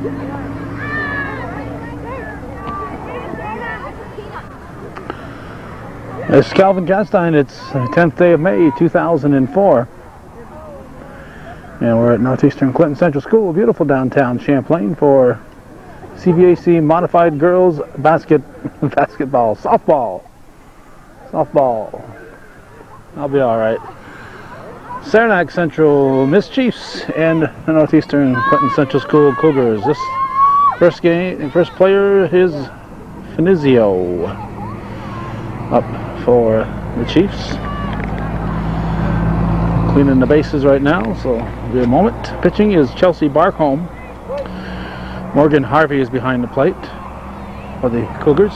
This is Calvin Castine. It's the 10th day of May, 2004. And we're at Northeastern Clinton Central School, beautiful downtown Champlain, for CVAC Modified Girls Basketball, Softball. I'll be all right. Saranac Central Miss Chiefs and the Northeastern Clinton Central School Cougars. This first player is Finizio up for the Chiefs. Cleaning the bases right now, so it'll be a moment. Pitching is Chelsea Barkholm. Morgan Harvey is behind the plate for the Cougars.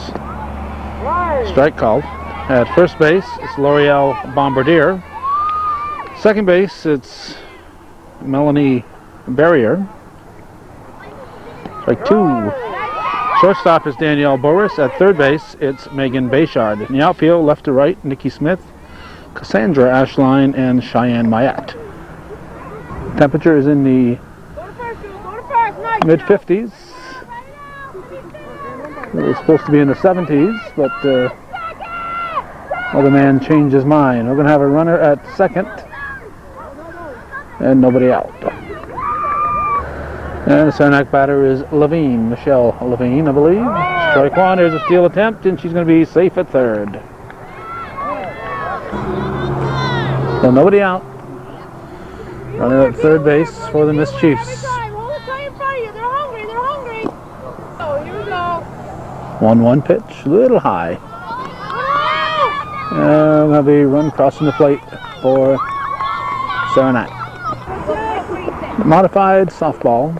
Strike called. At first base, it's L'Oreal Bombardier. Second base, it's Melanie Barrier. Strike two. Shortstop is Danielle Boris. At third base, it's Megan Bayshard. In the outfield, left to right, Nikki Smith, Cassandra Ashline, and Cheyenne Mayat. Temperature is in the mid-50s. It was supposed to be in the 70s, but other man changed his mind. We're going to have a runner at second and nobody out. And the Saranac batter is Levine, Michelle Levine, I believe. Strike one. There's a steal attempt, and she's going to be safe at third. So nobody out. Runner at third base for the Miss Chiefs. 1-1 pitch, a little high. And we'll have a run crossing the plate for Saranac. Modified softball.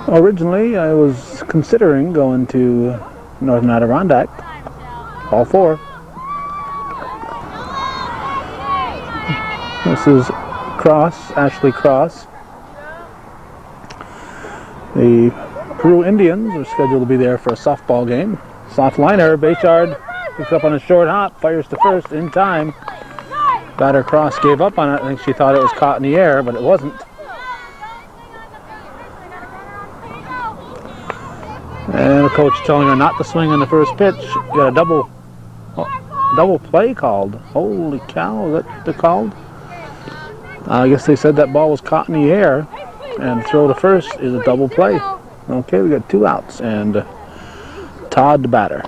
Originally, I was considering going to Northern Adirondack, all four. This is Ashley Cross. The Peru Indians are scheduled to be there for a softball game. Soft liner, Bayshard picks up on a short hop, fires to first in time. Batter Cross gave up on it. I think she thought it was caught in the air, but it wasn't. And the coach telling her not to swing on the first pitch. Got a double play called. Holy cow, is that what they called? I guess they said that ball was caught in the air, and throw to first is a double play. Okay, we got two outs, and Todd the batter.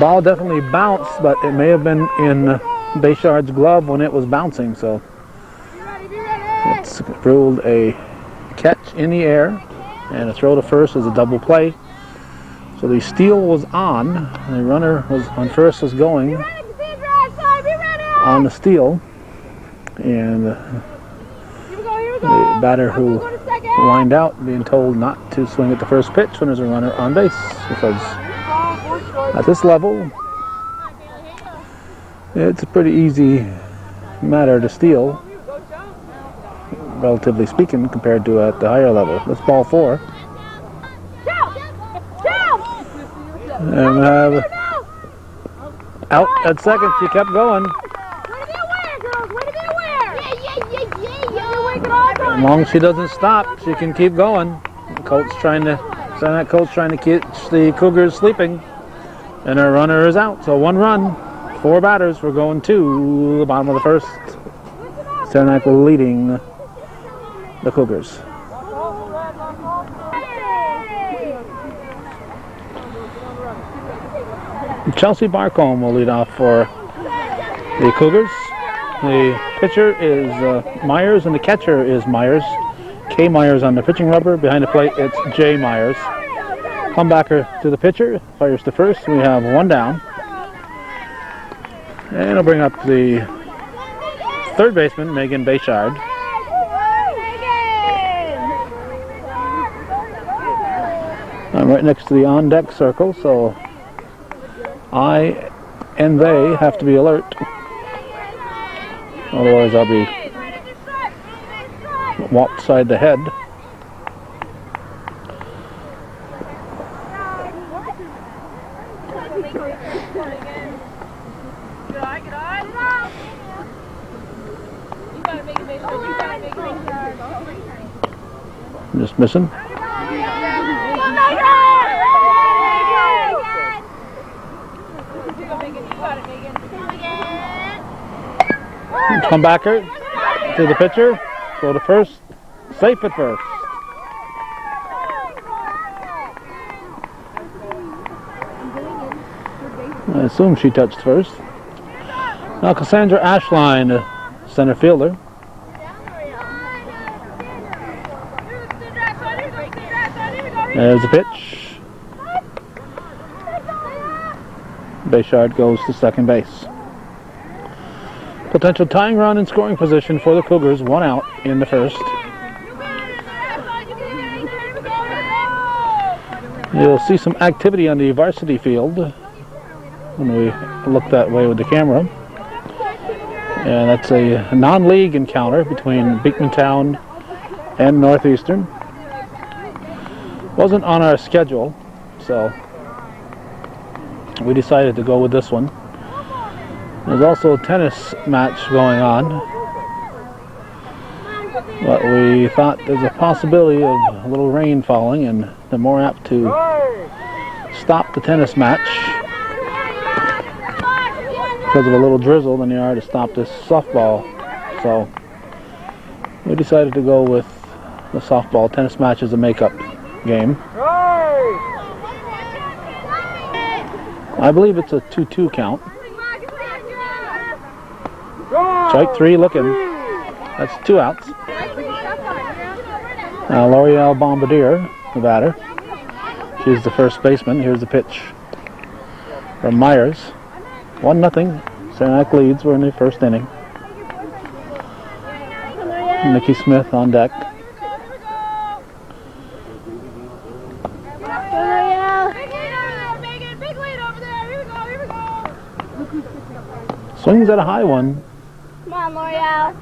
Ball definitely bounced, but it may have been in Bayshard's glove when it was bouncing, so it's ruled a catch in the air, and a throw to first is a double play. So the steal was on. The runner was on first, was going on the steal, and the batter who lined out being told not to swing at the first pitch when there's a runner on base, because at this level it's a pretty easy matter to steal, relatively speaking, compared to at the higher level. That's ball four. And we have out at second. She kept going. As long as she doesn't stop, she can keep going. Saranac coach trying to catch the Cougars sleeping, and our runner is out. So one run, four batters. We're going to the bottom of the first. Saranac leading the Cougars. Chelsea Barkholm will lead off for the Cougars. The pitcher is Myers, and the catcher is Myers. K. Myers on the pitching rubber. Behind the plate, it's J. Myers. Comebacker to the pitcher, fires to first. We have one down. And I'll bring up the third baseman, Megan Bayshard. I'm right next to the on-deck circle, so I and they have to be alert. Otherwise, I'll be whopped side the head. Just missing. Comebacker to the pitcher. Go to first. Safe at first. I assume she touched first. Now Cassandra Ashline, center fielder. There's a pitch. Bayshard goes to second base. Potential tying run in scoring position for the Cougars. 1 out in the first. You'll see some activity on the varsity field when we look that way with the camera. And that's a non-league encounter between Beekmantown and Northeastern. Wasn't on our schedule, so we decided to go with this one. There's also a tennis match going on, but we thought there's a possibility of a little rain falling, and they're more apt to stop the tennis match because of a little drizzle than they are to stop this softball. So we decided to go with the softball. Tennis match is a makeup game. I believe it's a 2-2 count. Strike 3 looking. That's 2 outs. Now L'Oreal Bombardier, the batter. She's the first baseman. Here's the pitch from Myers. 1-0. Saranac leads. We're in the first inning. Nikki Smith on deck. Swings at a high one. Come on, L'Oreal.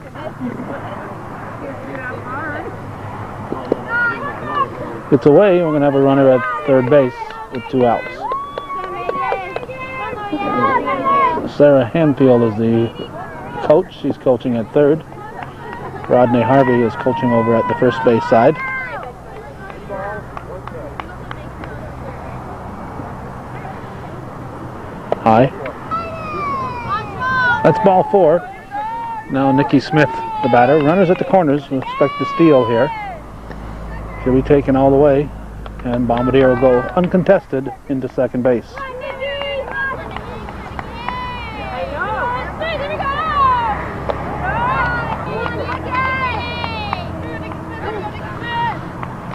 It's away. We're going to have a runner at third base with 2 outs. Sarah Hanfield is the coach. She's coaching at third. Rodney Harvey is coaching over at the first base side. High. That's ball 4. Now Nikki Smith, the batter. Runners at the corners. We expect to steal here. She'll be taken all the way, and Bombardier will go uncontested into second base.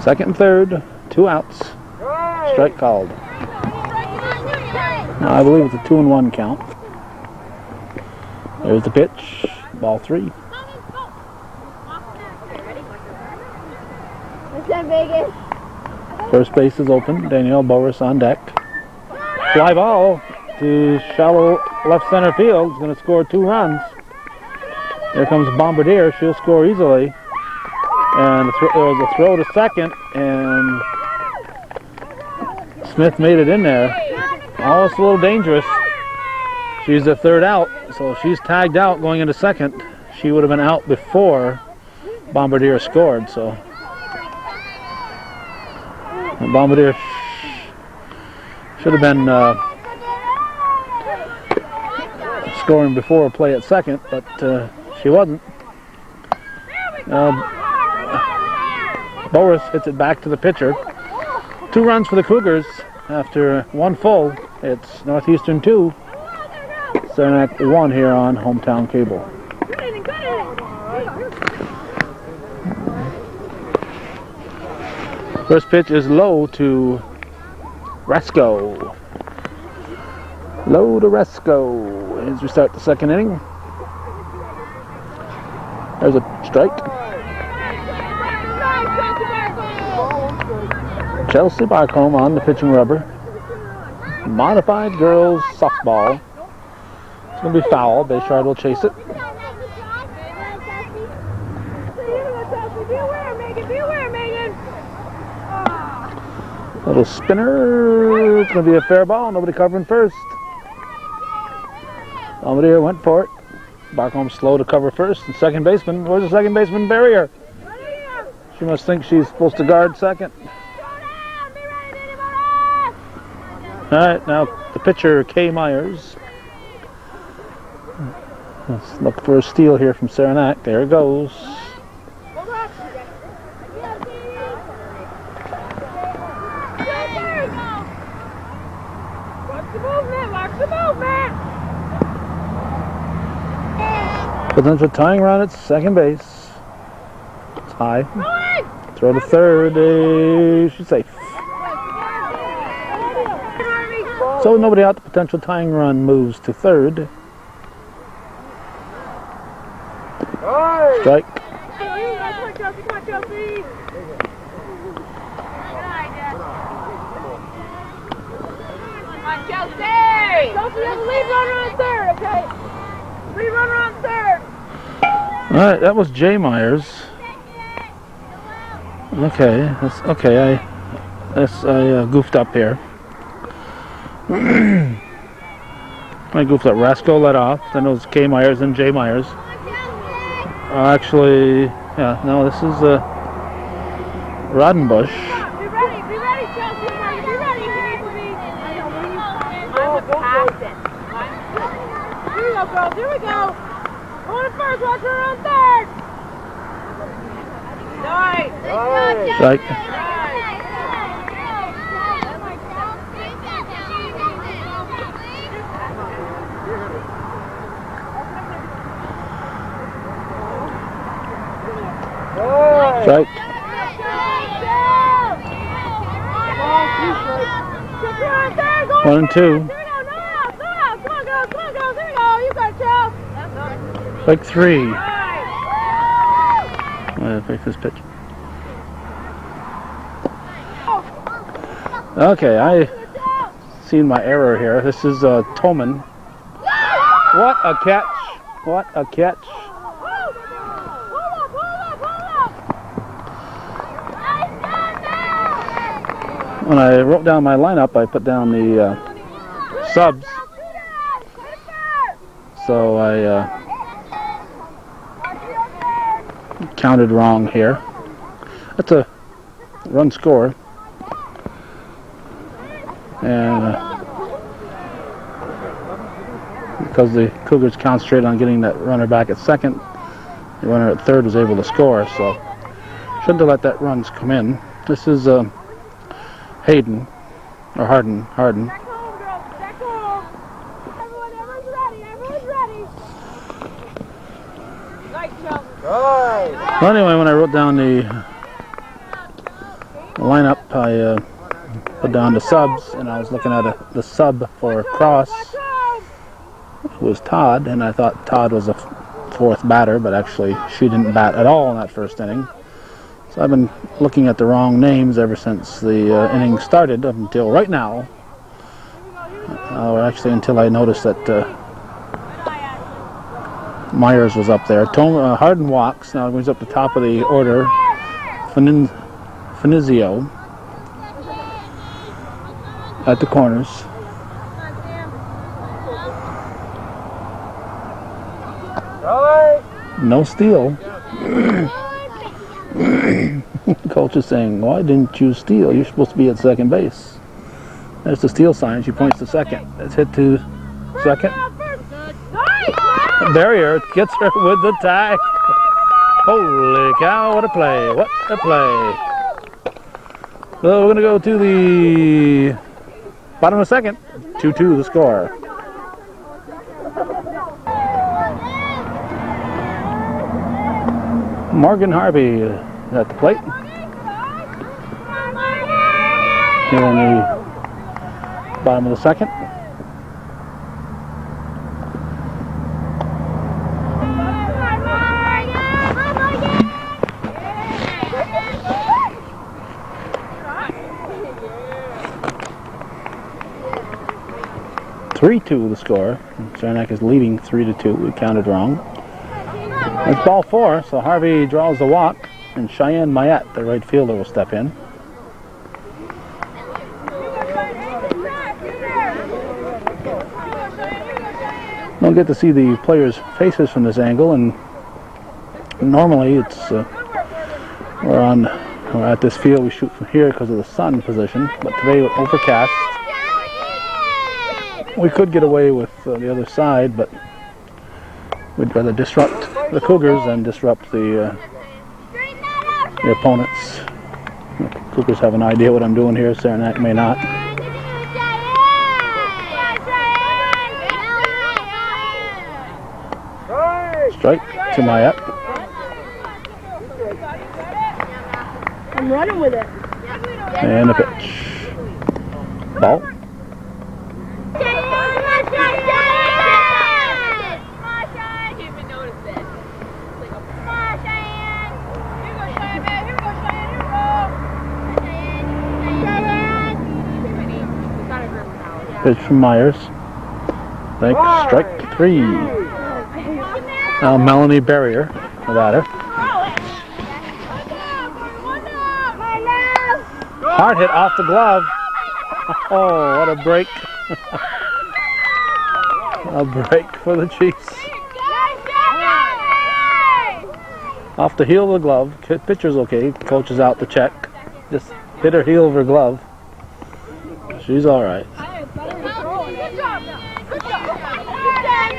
Second and third, 2 outs. Strike called. Now I believe it's a 2-1 count. There's the pitch, ball 3. First base is open. Danielle Boris on deck. Fly ball to shallow left center field. Is going to score 2 runs. Here comes Bombardier. She'll score easily. And there was a throw to second, and Smith made it in there. Oh, it's a little dangerous. She's the third out, so she's tagged out going into second. She would have been out before Bombardier scored, so Bombardier should have been scoring before play at second, but she wasn't. Boris hits it back to the pitcher. 2 runs for the Cougars after 1 full. It's Northeastern 2, Saranac 1 here on Hometown Cable. First pitch is low to Resco. Low to Resco as we start the second inning. There's a strike. Chelsea Barcombe on the pitching rubber. Modified girls softball. It's going to be foul. Bayshard will chase it. Little spinner. It's going to be a fair ball. Nobody covering first. Bombardier went for it. Barcombe slow to cover first, and second baseman. Where's the second baseman barrier? She must think she's supposed to guard second. Alright, now the pitcher, Kay Myers. Let's look for a steal here from Saranac. There it goes. Potential tying run at second base. It's high. Throw to third. She's safe. So nobody out. The potential tying run moves to third. Strike. Alright, that was Jay Myers. Okay, I goofed up here. I goofed up. Rasco let off. Then it was K Myers and Jay Myers. Actually, yeah, no, this is Rodenbush. Be ready, Chelsea. Be ready. You need to be. Here we go, girls. Here we go. On to first. Watch her on third. Nice. Strike. Strike. 1 and 2. Strike 3. I'll fix this pitch. Okay, I seen my error here. This is Toman. What a catch! What a catch! When I wrote down my lineup, I put down the subs, so I counted wrong here. That's a run score, and because the Cougars concentrated on getting that runner back at second, the runner at third was able to score, so shouldn't have let that runs come in. This is Harden. Back home, girls. Back home. Everyone's ready. Nice, Chelsea. Well, anyway, when I wrote down the lineup, I put down the subs, and I was looking at the sub for Cross, who was Todd, and I thought Todd was a fourth batter, but actually she didn't bat at all in that first inning. So I've been looking at the wrong names ever since the inning started up until right now. Or actually until I noticed that Myers was up there. Harden walks. Now he's up the top of the order. Finizio at the corners. No steal. Coach is saying, why didn't you steal? You're supposed to be at second base. There's the steal sign. She points to second. It's hit to second. Barrier gets her with the tag. Holy cow, what a play. What a play. So we're going to go to the bottom of the second. 2-2 the score. Morgan Harvey at the plate. Here in the bottom of the second. (3-2) the score. Saranac is leading 3-2. We counted wrong. It's ball 4, so Harvey draws the walk, and Cheyenne Mayette, the right fielder, will step in. Don't get to see the players' faces from this angle, and normally it's we're at this field. We shoot from here because of the sun position, but today we're overcast. We could get away with the other side, but we'd rather disrupt the Cougars than disrupt the opponents. The Cougars have an idea what I'm doing here. Saranac may not. Strike to Mayette. I'm running with it. And a pitch. Ball. Pitch from Myers. Thanks. Strike 3. Now Melanie Barrier with at her. Hard hit off the glove. Oh, what a break. A break for the Chiefs. Off the heel of the glove. Pitcher's okay. Coach is out to check. Just hit her heel of her glove. She's all right.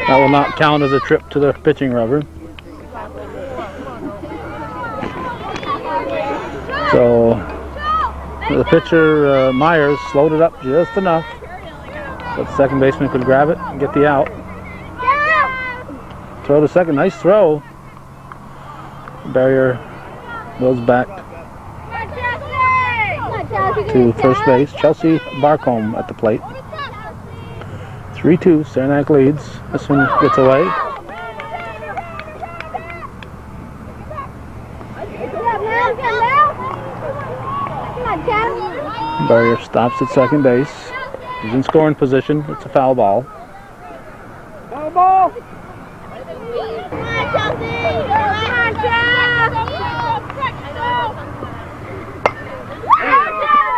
That will not count as a trip to the pitching rubber. So the pitcher, Myers, slowed it up just enough, but the second baseman could grab it and get the out. Throw to second, nice throw. Barrier goes back to first base. Chelsea Barcombe at the plate. 3-2, Saranac leads. This one gets away. Barrier stops at second base. He's in scoring position. It's a foul ball. Foul ball.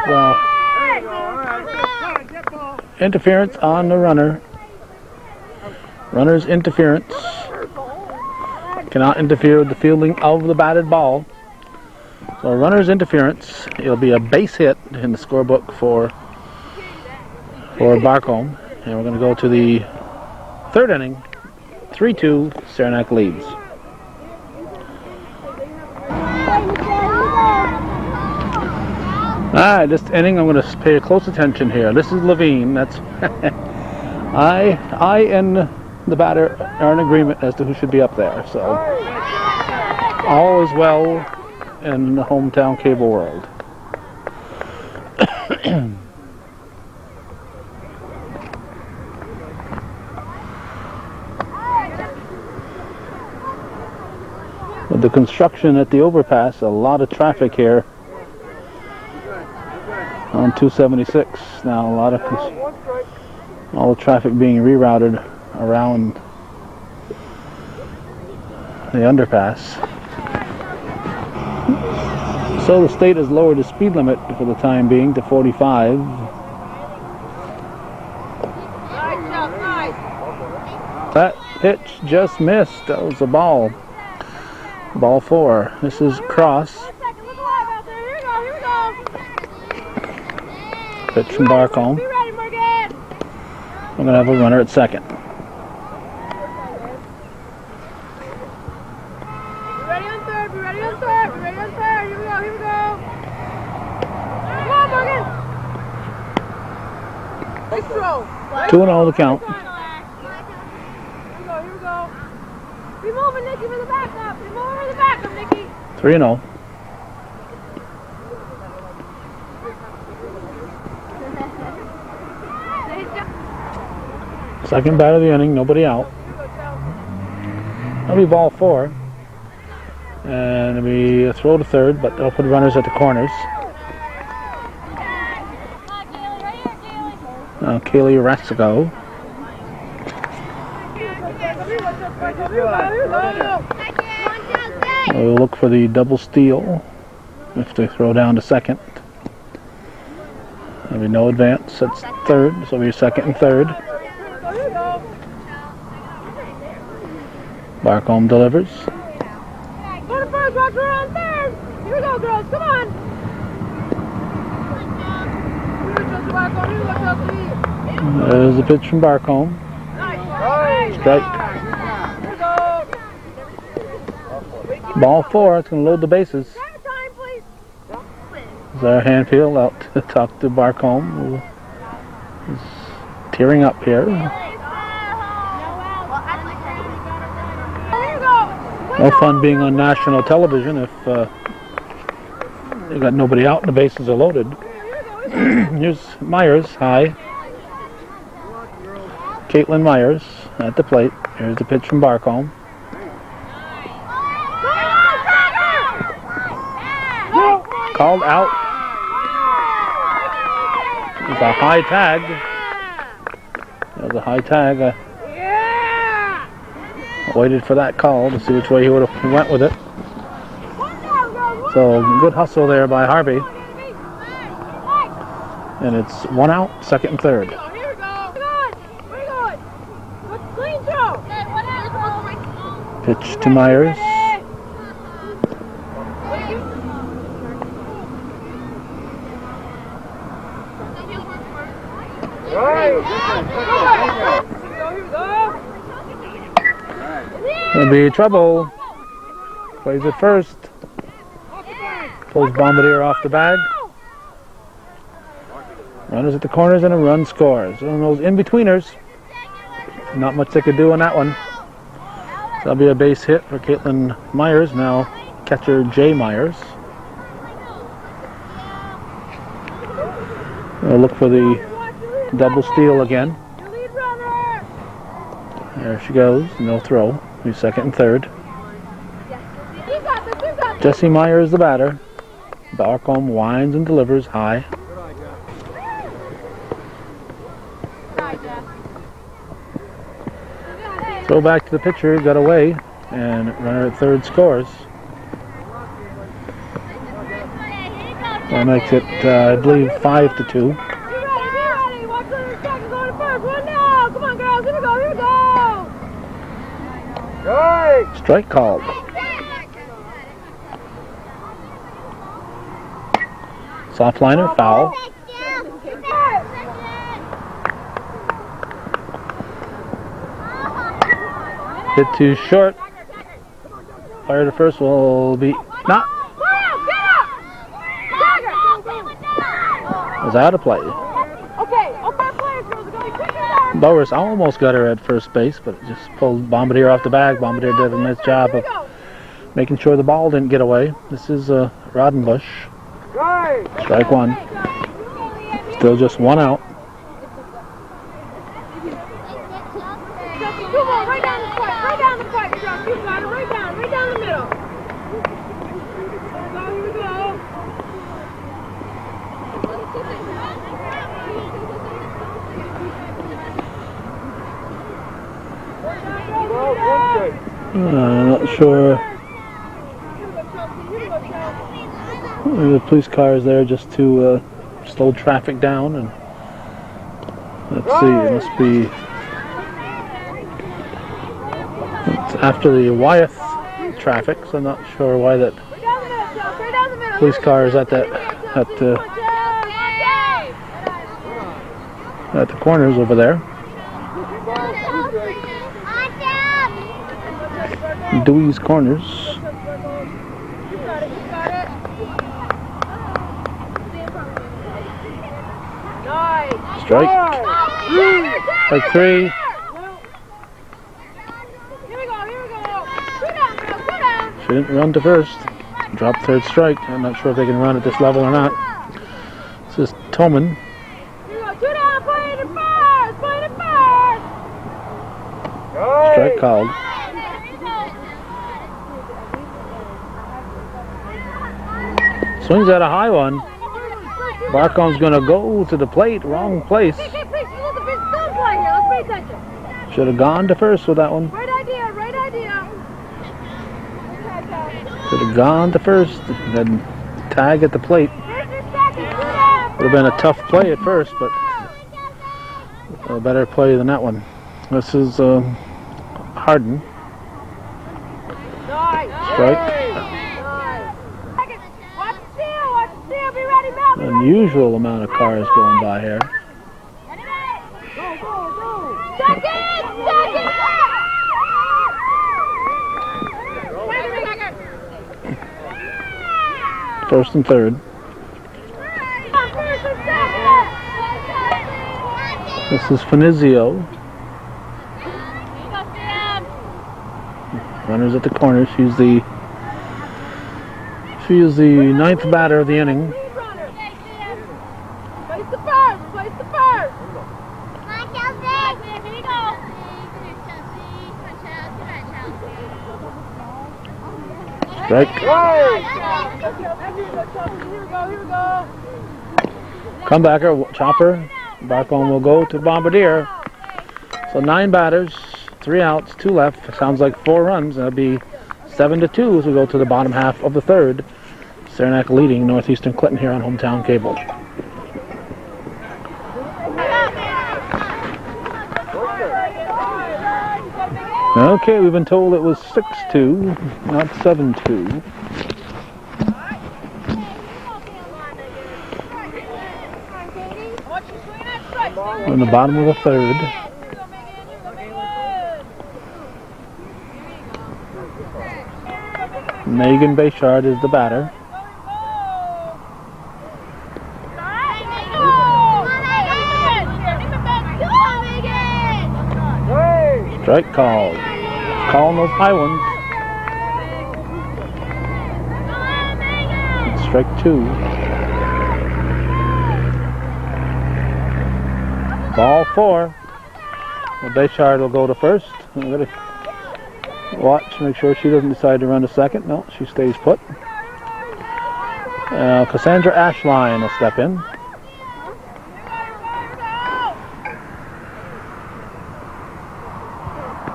Well, interference on the runner. Runner's interference cannot interfere with the fielding of the batted ball. So runner's interference, it'll be a base hit in the scorebook for Barcombe. And we're going to go to the third inning. 3-2, Saranac leads. Alright, this inning I'm going to pay close attention here. This is Levine. That's I and the batter are in agreement as to who should be up there. So all is well in the hometown cable world. With the construction at the overpass, a lot of traffic here on 276. Now a lot of all the traffic being rerouted around the underpass. So the state has lowered the speed limit for the time being to 45. That pitch just missed. That was a ball. Ball 4. This is cross. Pitch from Barcombe. We're going to have a runner at second. Ready on third, be ready on third, be ready on third. Here we go, here we go. Come on, Morgan. Nice throw. 2-0 the count. Here we go, here we go. Be moving, Nikki, for the backup. Be moving for the backup, Nikki. 3-0. Second bat of the inning, nobody out. That'll be ball 4. And it'll be a throw to third, but they'll put runners at the corners. Now Kaylee Rassico. We'll look for the double steal if they throw down to second. There'll be no advance. That's third, so it'll be second and third. Barcombe delivers. Go to first, watch her on third. Here we go, girls. Come on. There's the pitch from Barcombe. Strike. Ball 4. It's going to load the bases. There's Hanfield out to talk to Barcombe, who is tearing up here. No fun being on national television if you got nobody out and the bases are loaded. Here's Myers, high. Caitlin Myers at the plate. Here's the pitch from Barcombe. Called out. It's a high tag. There's a high tag. I waited for that call to see which way he would have went with it. So good hustle there by Harvey. And it's 1 out, second and third. Pitch to Myers. Gonna be trouble. Plays it first. Pulls Bombardier off the bag. Runners at the corners and a run scores. On those in-betweeners, not much they could do on that one. So that'll be a base hit for Caitlin Myers. Now catcher Jay Myers. We'll look for the double steal again. There she goes. No throw. Be second and third. Jesse Myers the batter. Barcombe winds and delivers high. Throw back to the pitcher, got away, and runner at third scores. That makes it, I believe, 5-2. Strike called. Soft liner, foul. Hit too short. Fire to first will be not. Was out of play. Bowers almost got her at first base, but it just pulled Bombardier off the bag. Bombardier did a nice job of making sure the ball didn't get away. This is Rodenbush. Strike one. Still just 1 out. Not sure. The police car is there just to slow traffic down, and let's see, it must be it's after the Wyeth traffic, so I'm not sure why that police car is at the corners over there. Dewey's Corners. Strike. Strike 3. She didn't run to first. Dropped third strike. I'm not sure if they can run at this level or not. This is Toman. Strike called. Swings at a high one. Barcombe's going to go to the plate. Wrong place. Should have gone to first with that one. Right idea, right idea. Should have gone to first and then tag at the plate. Would have been a tough play at first, but a better play than that one. This is Harden. Strike. Watch the seal, watch the seal, be ready, Melvin. Unusual amount of cars going by here. First and third. This is Finizio. Runners at the corner. She's the ninth batter of the inning. Place the first, place the first. Strike. Comebacker, chopper. Barcone will go to Bombardier. So 9 batters, 3 outs, 2 left. Sounds like 4 runs. That'll be 7-2 as we go to the bottom half of the third. Saranac leading Northeastern Clinton here on Hometown Cable. Okay, we've been told it was 6-2, not 7-2. We're in the bottom of the third. Megan Bayshard is the batter. Strike call. Calling those high ones. It's strike 2. Ball 4. Well, Bayshard will go to first. I'm going to watch, make sure she doesn't decide to run to second. No, she stays put. Cassandra Ashline will step in.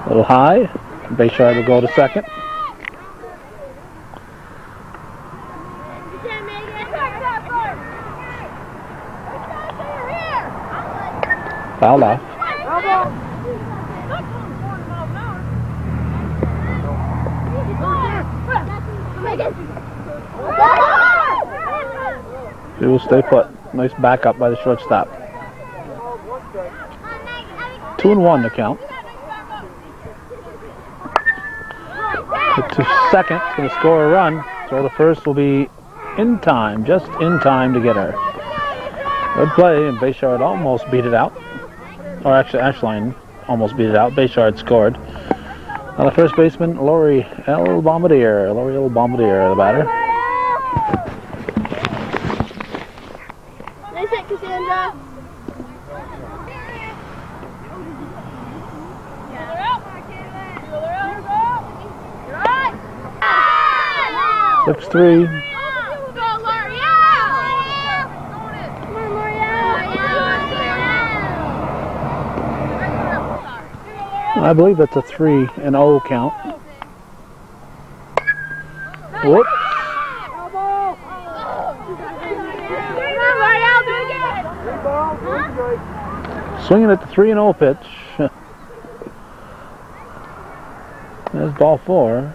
A little high. Bayshard will go to second. Foul off. She will stay put. Nice backup by the shortstop. 2-1 to count. To second, going to score a run. So the first will be in time, just in time to get her. Good play, and Bayshard almost beat it out. Or actually, Ashline almost beat it out. Bayshard scored. Now the first baseman, Lori L. Bombardier. Lori L. Bombardier, the batter. Nice hit, Cassandra. 6-3. I believe that's a 3-0 count. Whoops. Swinging at the 3-0 pitch. There's ball 4.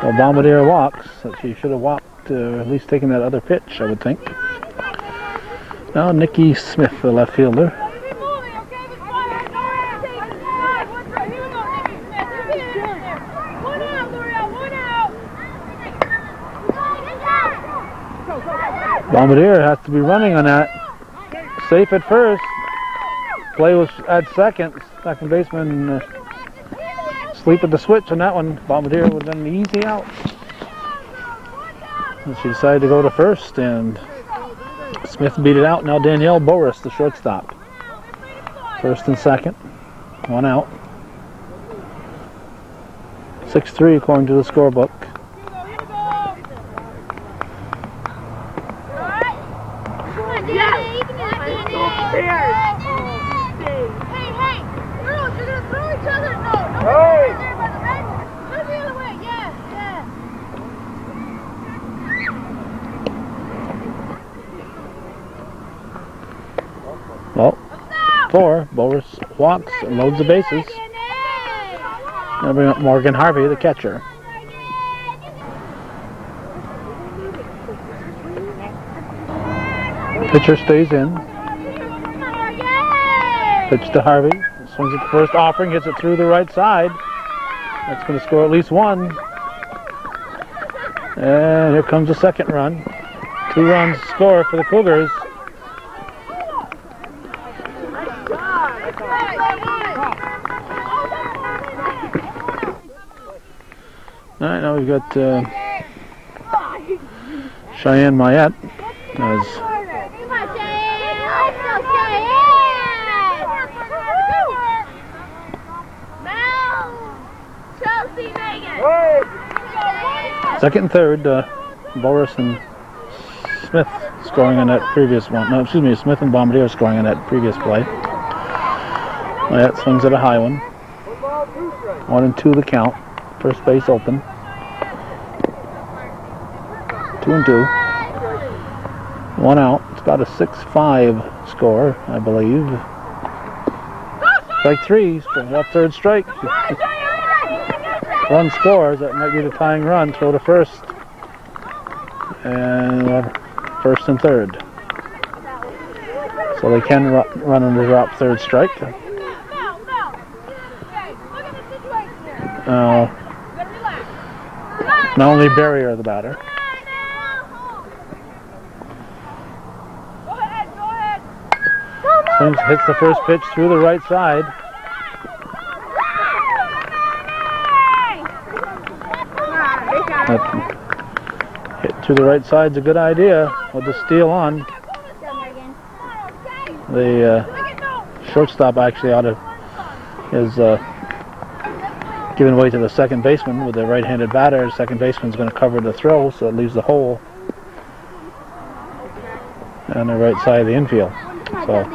Well, Bombardier walks. So she should have walked, at least taken that other pitch, I would think. Now Nikki Smith, the left fielder. Bombardier has to be running on that. Safe at first. Play was at second. Second baseman sleep at the switch on that one. Bombardier would have done an easy out. And she decided to go to first, and Smith beat it out. Now Danielle Boris, the shortstop. First and second. 1 out. 6-3 according to the scorebook. Well, 4. Boris walks and loads the bases. Now bring up Morgan Harvey, the catcher. Pitcher stays in. Pitch to Harvey. Swings at the first offering, hits it through the right side. That's going to score at least one. And here comes the second run. 2 runs score for the Cougars. All right, now we've got Cheyenne Mayette as second and third. Boris and Smith scoring on that previous one. No, excuse me, Smith and Bombardier scoring on that previous play. Mayette swings at a high one. 1-2 the count. First base open. 2-2. 1 out. It's about a 6-5 score, I believe. Strike 3. Up third strike. One scores. That might be the tying run. Throw to first. And first and third. So they can run and drop third strike. Not only Barrier the batter. Swings, hits the first pitch through the right side. That hit through the right side's a good idea with the steal on. The shortstop actually out of his given way to the second baseman with the right-handed batter. The second baseman's going to cover the throw, so it leaves the hole on the right side of the infield. So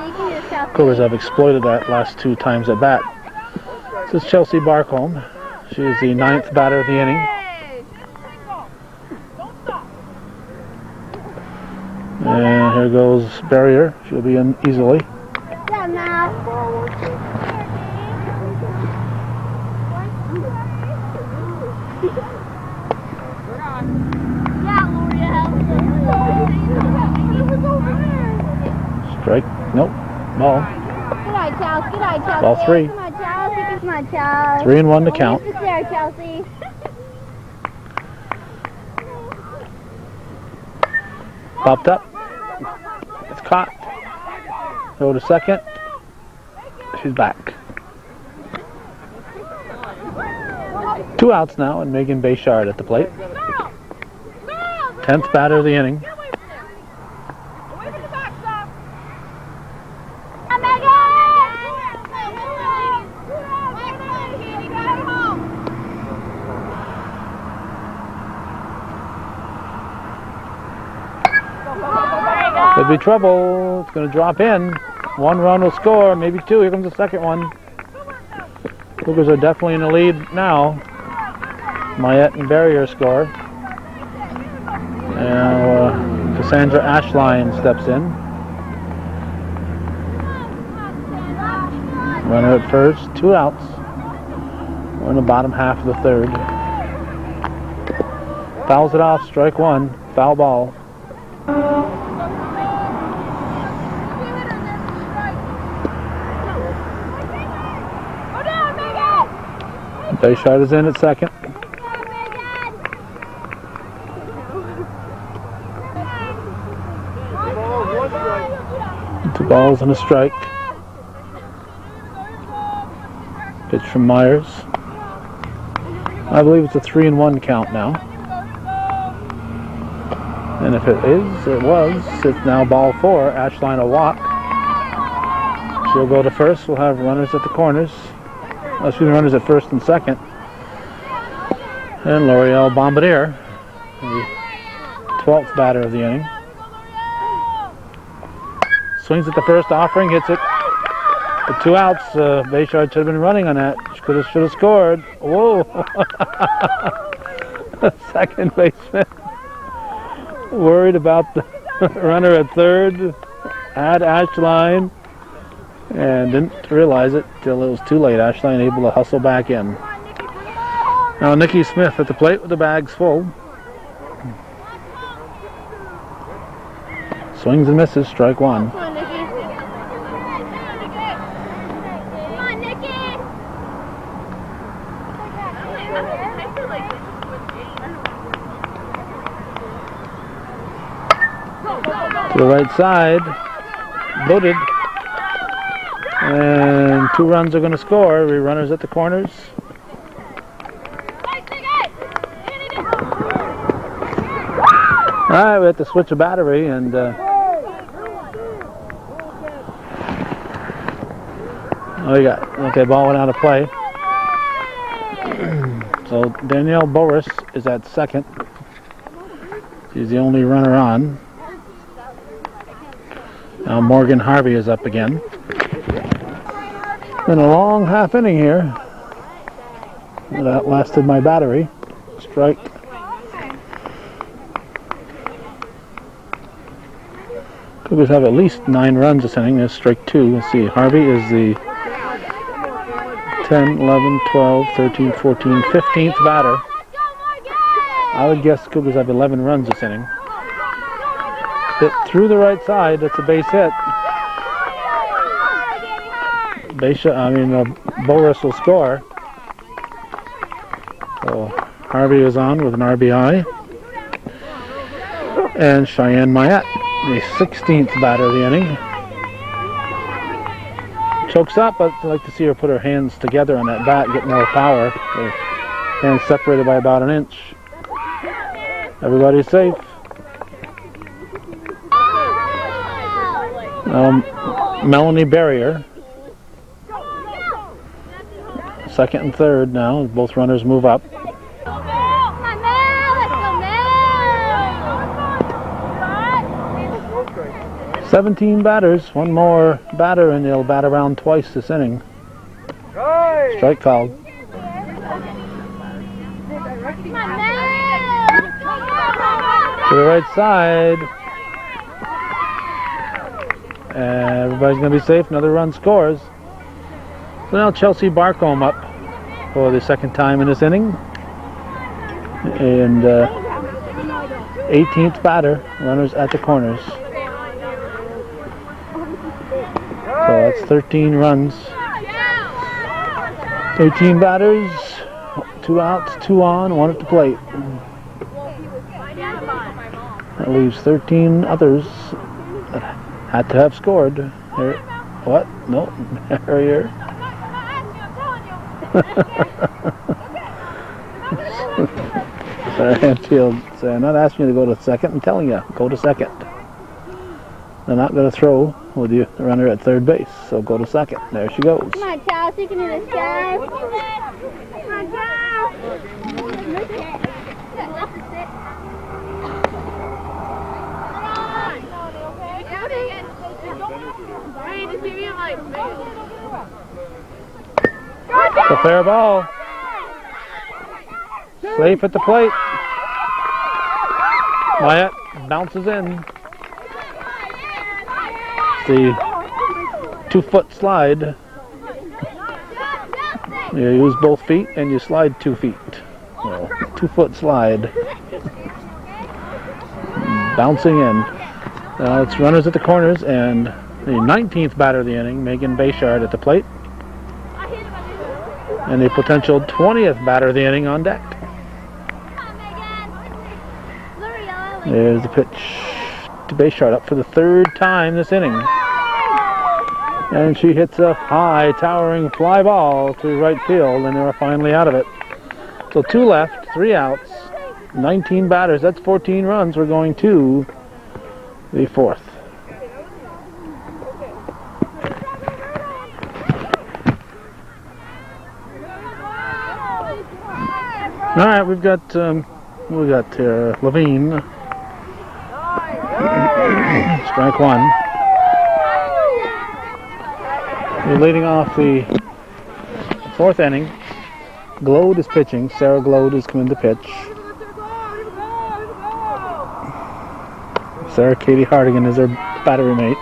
Cougars have exploited that last 2 times at bat. This is Chelsea Barcombe. She is the 9th batter of the inning. And here goes Barrier. She'll be in easily. Strike. Nope. Ball. Good eye, Chelsea. Good eye, Chelsea. Ball 3. Come on, Chelsea. Come on, Chelsea. 3-1 to count. Just there, Chelsea. Popped up. It's caught. Go to second. She's back. 2 outs now, and Megan Bayshard at the plate. 10th batter of the inning. Could be trouble. It's going to drop in. 1 run will score, maybe 2. Here comes the second one. Cougars are definitely in the lead now. Mayette and Barrier score. Now Cassandra Ashline steps in. Runner at first, 2 outs. We're in the bottom half of the third. Fouls it off, strike 1, foul ball. Bayshard is in at second. 2 balls and a strike. Pitch from Myers. I believe it's a 3-1 count now. And if it is, it was. It's now ball 4. Ashline will walk. She'll go to first. We'll have runners at the corners. Runners at first and second. And L'Oreal Bombardier, the 12th batter of the inning. Swings at the first offering, hits it. With 2 outs, Bayshard should have been running on that. Should have scored. Whoa! Second baseman worried about the runner at third. Had Ashline. And didn't realize it till it was too late. Ashline able to hustle back in. Now Nikki Smith at the plate with the bags full. Swings and misses, strike one. Come on, Nikki. Come on, Nikki. To the right side, loaded, and 2 runs are going to score. Runners at the corners. All right, we have to switch a battery, and oh, you got okay. Ball went out of play. So Danielle Boris is at second. She's the only runner on. Now Morgan Harvey is up again. Been a long half inning here. That lasted my battery. Strike. Cougars have at least 9 runs this inning. There's strike 2. Let's see. Harvey is the 10, 11, 12, 13, 14, 15th batter. I would guess Cougars have 11 runs this inning. Hit through the right side. That's a base hit. Boris will score. So Harvey is on with an RBI. And Cheyenne Mayette, the 16th batter of the inning. Chokes up, but I'd like to see her put her hands together on that bat, get more power. Her hands separated by about an inch. Everybody's safe. Melanie Barrier, second and third now. Both runners move up. 17 batters, 1 more batter, and they'll bat around twice this inning. Strike called. To the right side. Everybody's going to be safe. Another run scores. So now Chelsea Barcombe up for the second time in this inning. And 18th batter, runners at the corners. So that's 13 runs. 18 batters, 2 outs, 2 on, 1 at the plate. That leaves 13 others that had to have scored. Here, what? No, Harrier. Sarah Hanfield said, I'm not asking you to go to second, I'm telling you, go to second. They're not going to throw with the runner at third base, so go to second. There she goes. Come on, Charles, you can do this, Charles. Come on, Charles. It's a fair ball. Safe at the plate. Wyatt bounces in. The 2-foot slide. You use both feet and you slide 2 feet. So, 2-foot slide. Bouncing in. It's runners at the corners and the 19th batter of the inning, Megan Bayshard at the plate. And the potential 20th batter of the inning on deck. There's the pitch to Bayshard up for the 3rd time this inning. And she hits a high, towering fly ball to right field, and they're finally out of it. So 2 left, 3 outs, 19 batters. That's 14 runs. We're going to the 4th. All right, we've got Levine. Strike 1. We're leading off the 4th inning. Glode is pitching. Sarah Glode is coming to pitch. Sarah Katie Hardigan is her battery mate.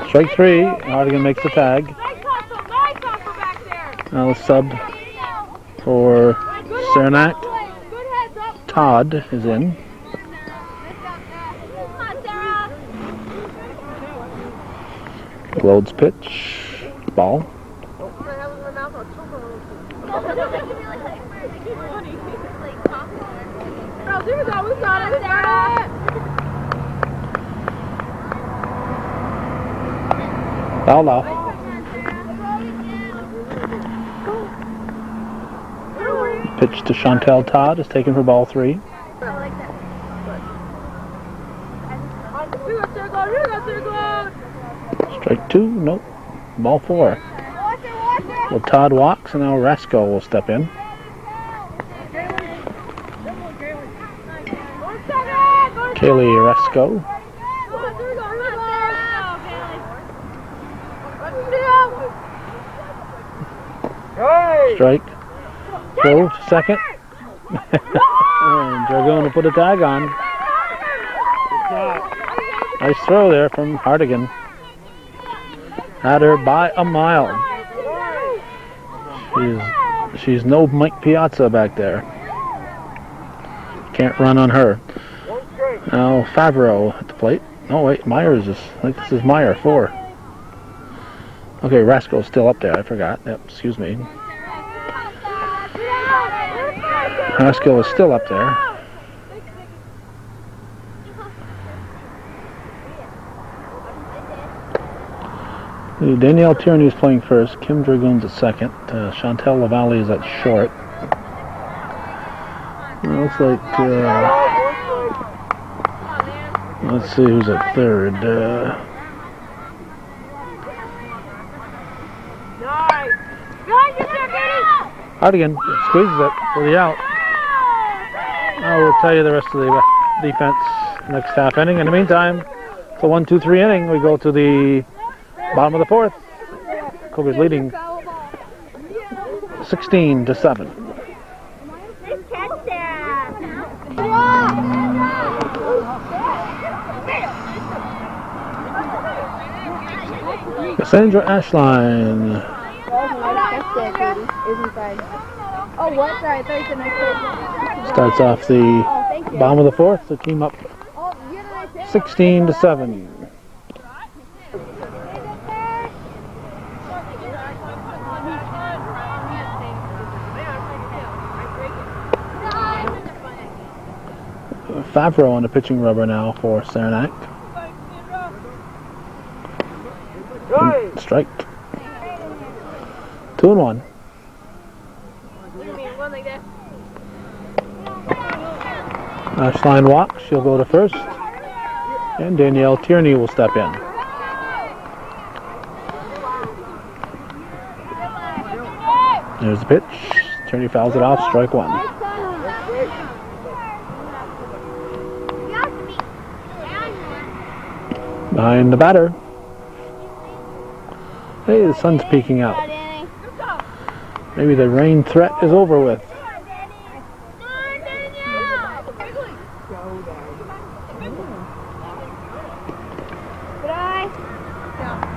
Strike 3. Hardigan makes the tag. Now the sub for Saranac, Todd, is in. Loads pitch, ball. Foul off. Pitch to Chantel Todd is taken for ball 3. Strike 2, nope. Ball 4. Well, Todd walks, and now Rasco will step in. Kaylee Rasco. Strike. Throw to second. And Dragoon will put a tag on. Nice throw there from Hardigan. Had her by a mile. She's no Mike Piazza back there. Can't run on her. Now Favreau at the plate. No wait, Myers is. I think this is Meyer 4. Okay, Rasco's still up there. I forgot. Yep, excuse me. Rasco is still up there. Danielle Tierney is playing first. Kim Dragoon's at second. Chantel Lavallee is at short. It looks like. Let's see who's at third. Hardigan squeezes it for the out. I will tell you the rest of the defense next half inning. In the meantime, it's a 1-2-3 inning. We go to the bottom of the 4th. Cougars leading 16-7. Cassandra Ashline. Oh, what? Sorry, I thought you said next day. Starts off the bottom of the 4th. The team up 16-7. Favreau on the pitching rubber now for Saranac. Strike. 2-1. Ashline walks. She'll go to first. And Danielle Tierney will step in. There's the pitch. Tierney fouls it off. Strike 1. Behind the batter. Hey, the sun's peeking out. Maybe the rain threat is over with.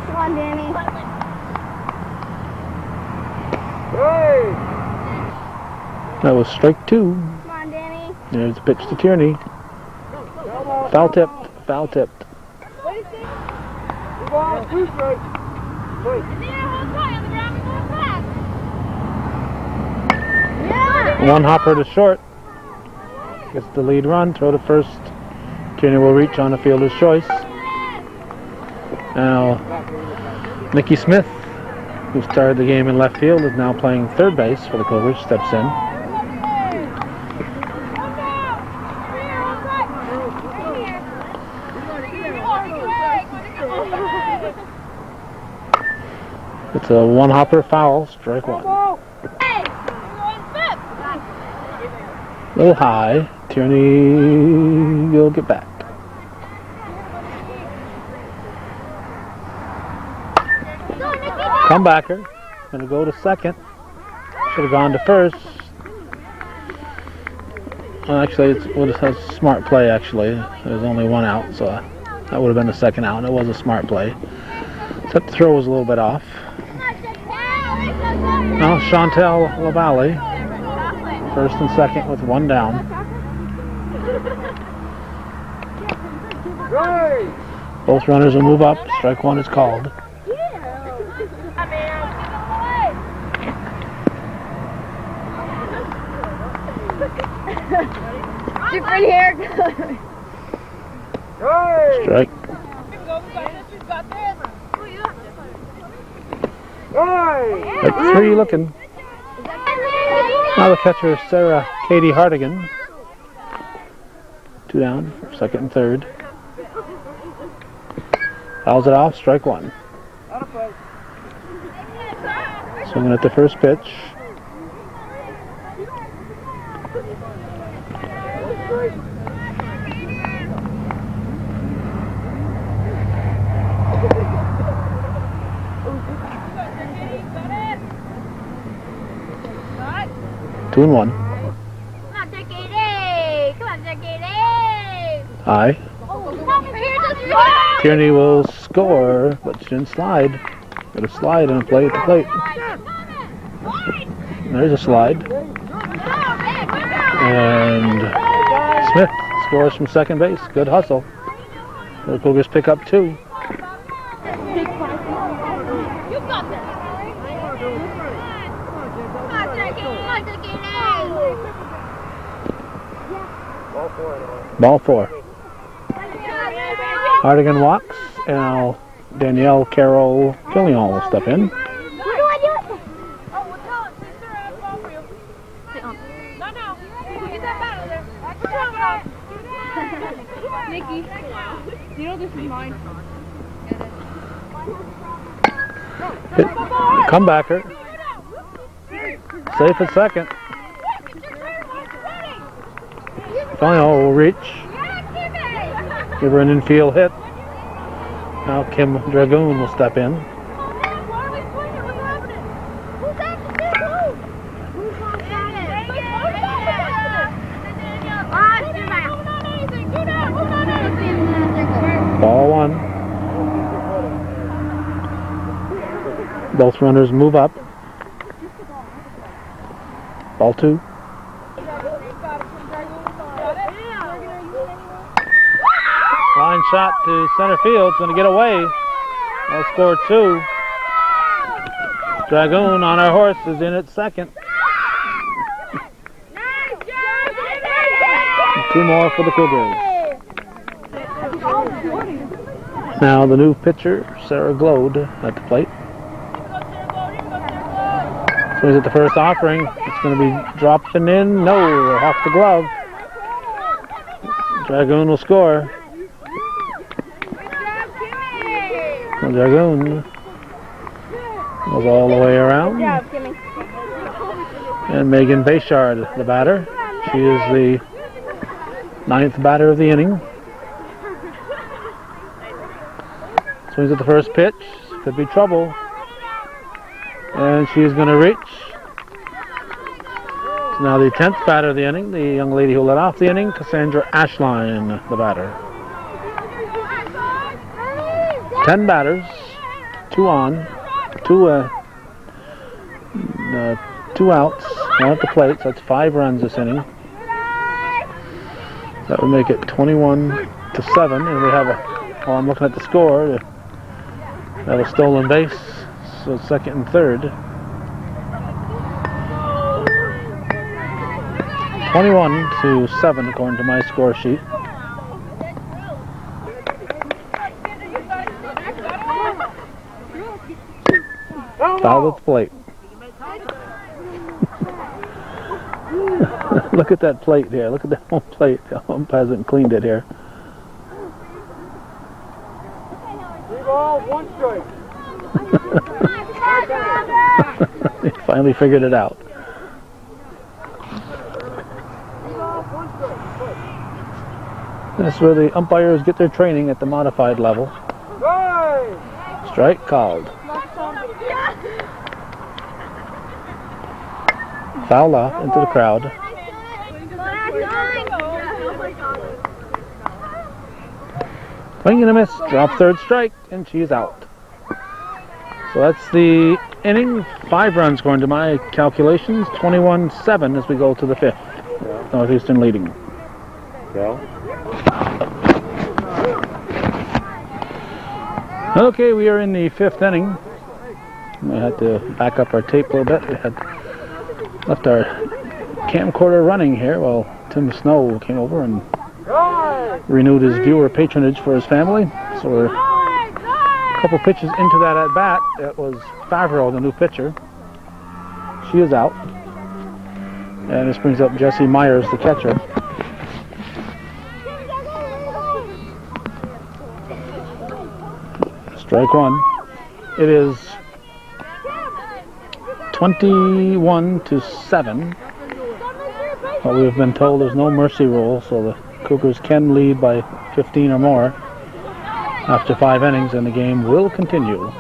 Come on, Danny. That was strike 2. Come on, Danny. There's the pitch to Tierney. Foul tipped. Foul tipped. What is it? One hopper to short. Gets the lead run. Throw to first. Tierney will reach on a fielder's choice. Now, Nikki Smith, who started the game in left field, is now playing third base for the Cougars. Steps in. It's a one hopper foul, strike 1. A little high. Tierney will get back. Comebacker. Gonna go to second. Should have gone to first. Well, actually, it was a smart play, actually. There's only one out, so that would have been the second out. It was a smart play. Except the throw was a little bit off. Now Chantel LaValle, first and second with one down. Both runners will move up. Strike one is called. Different haircut. Strike. At three looking. Now the catcher is Sarah Katie Hardigan. Two down for second and third. Fouls it off, strike one. Swinging at the first pitch. Two and one. Come on, Katie! Come on, Katie! High. Tierney will score, but she didn't slide. Got a slide and a play at the plate. There's a slide. And Smith scores from second base. Good hustle. The Cougars pick up two. You got this! Come on, Ball four. Hardigan walks, and now Danielle Carroll Killian will step in. What do I do with this? Oh, well, tell us. Sister, I have a ball for you. No. Get that bat out of there. Nikki, you know this is mine. Comebacker. Safe at second. Killian will reach. Give her an infield hit. Now Kim Dragoon will step in. Ball one. Both runners move up. Ball two. Line shot to center field. It's going to get away. They'll score two. Dragoon on our horse is in at second. Two more for the Cougars. Now the new pitcher, Sarah Glode, at the plate. Swings at the first offering. It's going to be dropping in. No, off the glove. Dragoon will score. Dragoon goes all the way around. And Megan Bayshard, the batter. She is the 9th batter of the inning. Swings at the first pitch. Could be trouble. And she's going to reach. So now the 10th batter of the inning, the young lady who led off the inning, Cassandra Ashline, the batter. 10 batters, 2 on, 2 outs, 1 at the plate, so that's 5 runs this inning. That would make it 21-7, and we have while I'm looking at the score, we have a stolen base, so second and third. 21-7 according to my score sheet. Foul at the plate. Look at that plate here. Look at that home plate. The ump hasn't cleaned it here. 3 balls, 1 strike. He finally figured it out. That's where the umpires get their training at the modified level. Strike called. Foul off into the crowd. Swing and a miss. Drop third strike, and she's out. So that's the inning. 5 runs according to my calculations. 21-7 as we go to the 5th. Yeah. Northeastern leading. Cal? Okay, we are in the 5th inning. We had to back up our tape a little bit. We had left our camcorder running here while Tim Snow came over and renewed his viewer patronage for his family. So we're a couple pitches into that at bat. It was Favreau, the new pitcher. She is out. And this brings up Jesse Myers, the catcher. Strike one. It is 21-7. But we've been told there's no mercy rule, so the Cougars can lead by 15 or more after 5 innings, and the game will continue.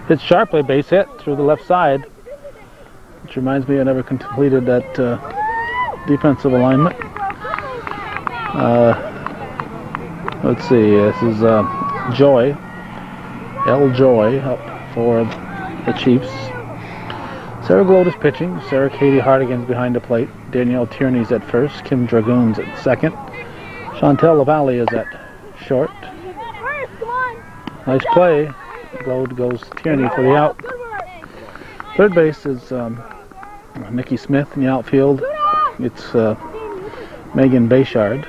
Hit sharply, base hit through the left side, which reminds me I never completed that defensive alignment. Let's see, this is Joy, L. Joy, up for the Chiefs. Sarah Gloat is pitching. Sarah Katie Hardigan's behind the plate. Danielle Tierney's at first. Kim Dragoon's at second. Chantel LaValle is at short. Nice play. Gloat goes Tierney for the out. Third base is Nikki Smith in the outfield. It's Megan Bayshard,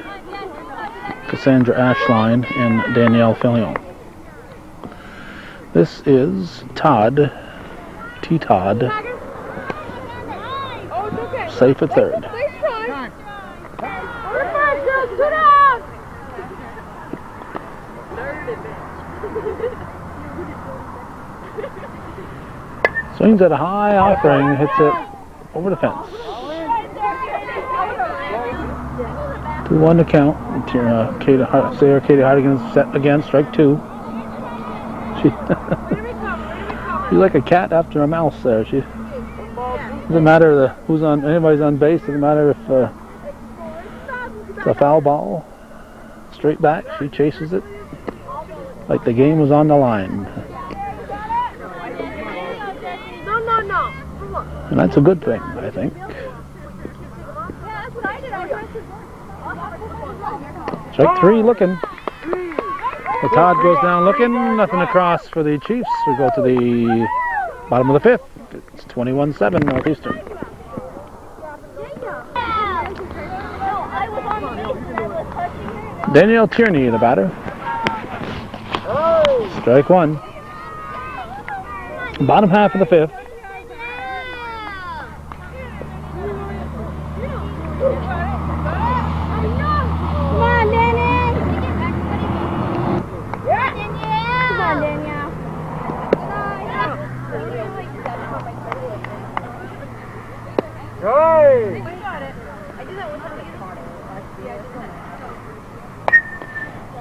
Cassandra Ashline, and Danielle Fillion. This is Todd, T-Todd, safe at third. Swings at a high offering, hits it over the fence. 2-1 to count. Sarah Katie Hardigan's set again, strike 2. She's like a cat after a mouse there. She doesn't matter who's on, anybody's on base. Doesn't matter if it's a foul ball, straight back. She chases it like the game was on the line. And that's a good thing, I think. Strike 3 looking. The Todd goes down looking. Nothing across for the Chiefs. We go to the bottom of the 5th. It's 21-7 Northeastern. Danielle Tierney, the batter. Strike 1. Bottom half of the 5th.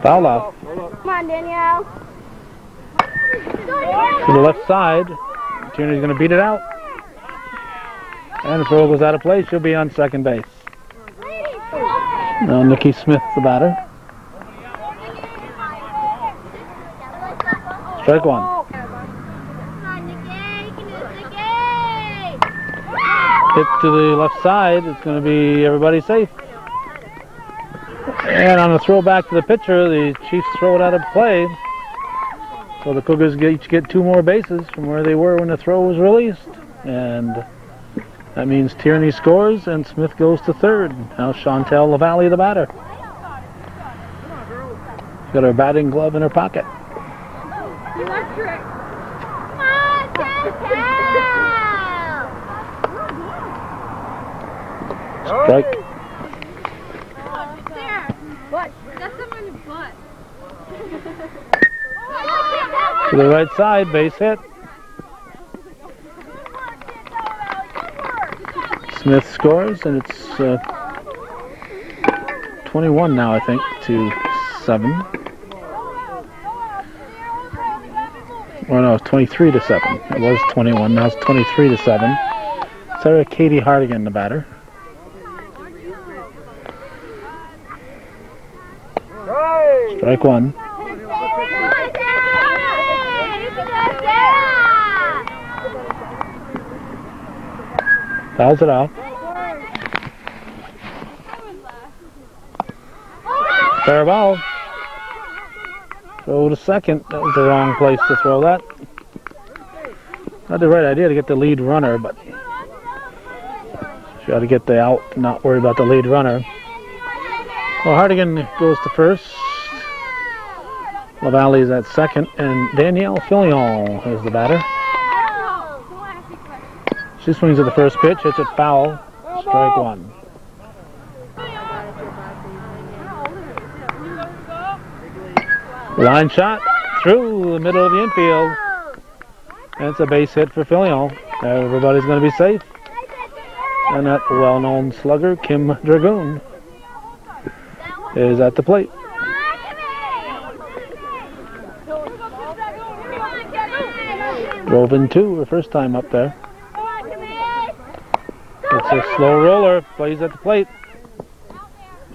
Foul off. Come on, Danielle. To the left side. Tierney's going to beat it out. And the throw goes out of play. She'll be on second base. Now Nikki Smith, the batter. Strike 1. Hit to the left side. It's going to be everybody safe. And on a throw back to the pitcher, the Chiefs throw it out of play. So the Cougars each get 2 more bases from where they were when the throw was released. And that means Tierney scores and Smith goes to third. Now Chantel LaValle, the batter. She's got her batting glove in her pocket. Strike. To the right side, base hit. Smith scores, and it's 21 now, I think, to 7. Or no, it's 23 to 7. It was 21, now it's 23 to 7. Sarah Katie Hardigan, the batter. Strike one. Fouls it off. Fair ball. Throw to second. That was the wrong place to throw that. Not the right idea to get the lead runner, but she ought to get the out, not worry about the lead runner. Well, Hardigan goes to first. LaValle's at second, and Danielle Fillion is the batter. She swings at the first pitch, hits it foul, strike one. Line shot through the middle of the infield. And it's a base hit for Fillion. Everybody's going to be safe. And that well-known slugger, Kim Dragoon, is at the plate. Drove in two her first time up there. It's a slow roller, plays at the plate.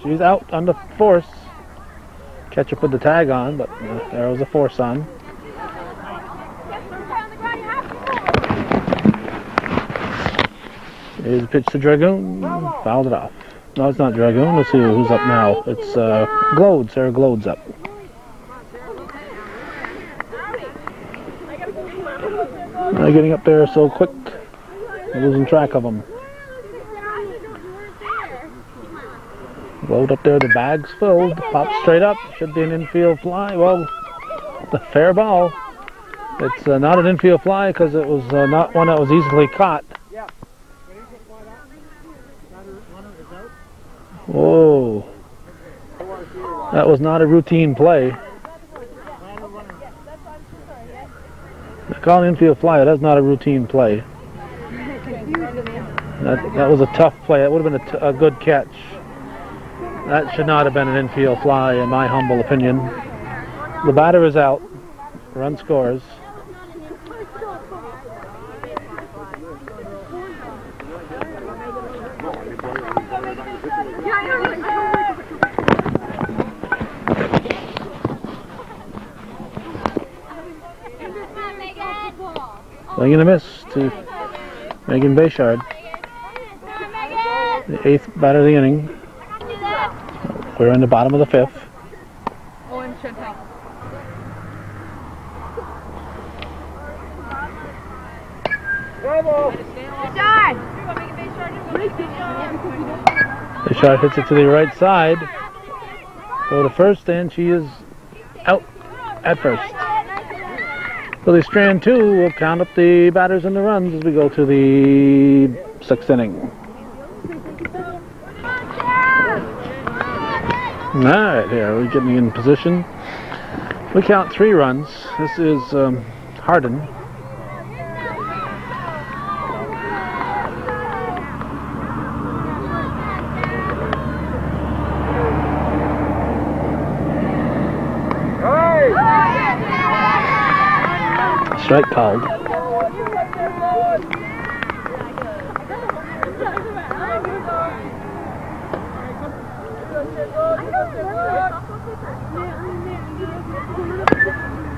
She's out on the force. Catcher put the tag on, but there was a force on. Here's a pitch to Dragoon. Fouled it off. No, it's not Dragoon. Let's see who's up now. It's Glode. Sarah Glode's up. They're getting up there so quick. I'm losing track of them. Glode up there. The bag's filled. Pops straight up. Should be an infield fly. Well, the fair ball. It's not an infield fly because it was not one that was easily caught. Whoa. That was not a routine play. They call an infield fly. That's not a routine play. That was a tough play. It would have been a good catch. That should not have been an infield fly, in my humble opinion. The batter is out. Run scores. Swing and a miss to Megan Bayshard. The 8th batter of the inning. We're in the bottom of the 5th. Bayshard hits it to the right side. Go to first, and she is out at first. Billy Strand 2 will count up the batters and the runs as we go to the 6th inning. Alright, here we're getting in position. We count 3 runs. This is Hardin. Strike called.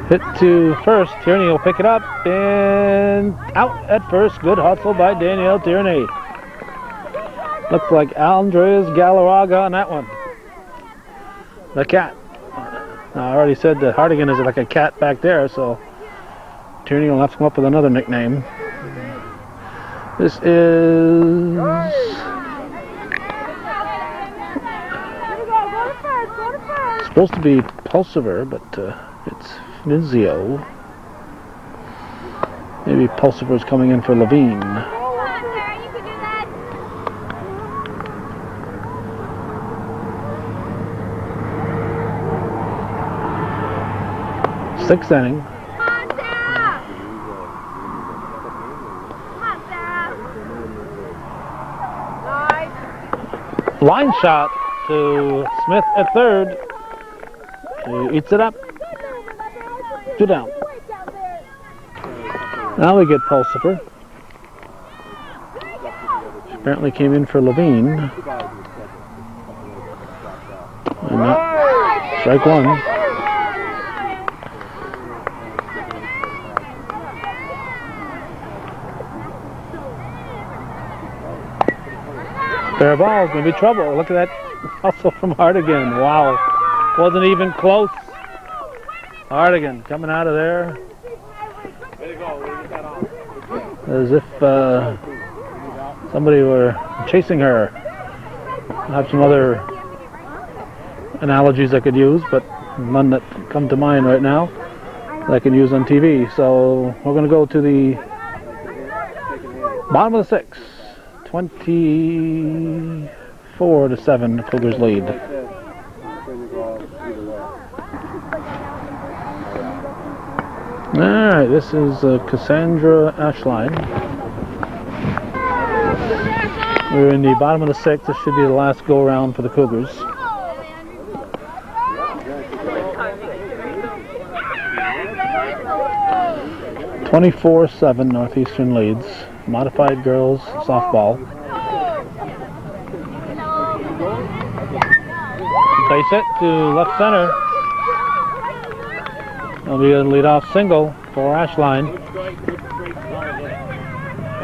Hit to first. Tierney will pick it up and out at first. Good hustle by Danielle Tierney. Looked like Andres Galarraga on that one. The cat. I already said that Hardigan is like a cat back there, so Tierney will have to come up with another nickname. This is supposed to be Pulsiver, but it's Nizio. Maybe Pulsiver's coming in for Levine. Sixth inning. Line shot to Smith at third. He eats it up. 2 down. Now we get Pulsifer. Apparently came in for Levine. And that, strike one. Fair ball, going to be trouble. Look at that hustle from Hardigan. Wow. Wasn't even close. Hardigan coming out of there as if somebody were chasing her. I have some other analogies I could use, but none that come to mind right now that I can use on TV. So we're going to go to the bottom of the sixth. 24-7, the Cougars lead. Alright, this is Cassandra Ashline. We're in the bottom of the sixth. This should be the last go around for the Cougars. 24-7 Northeastern leads. Modified girls softball. Base hit to left center. That'll be a leadoff single for Ashline.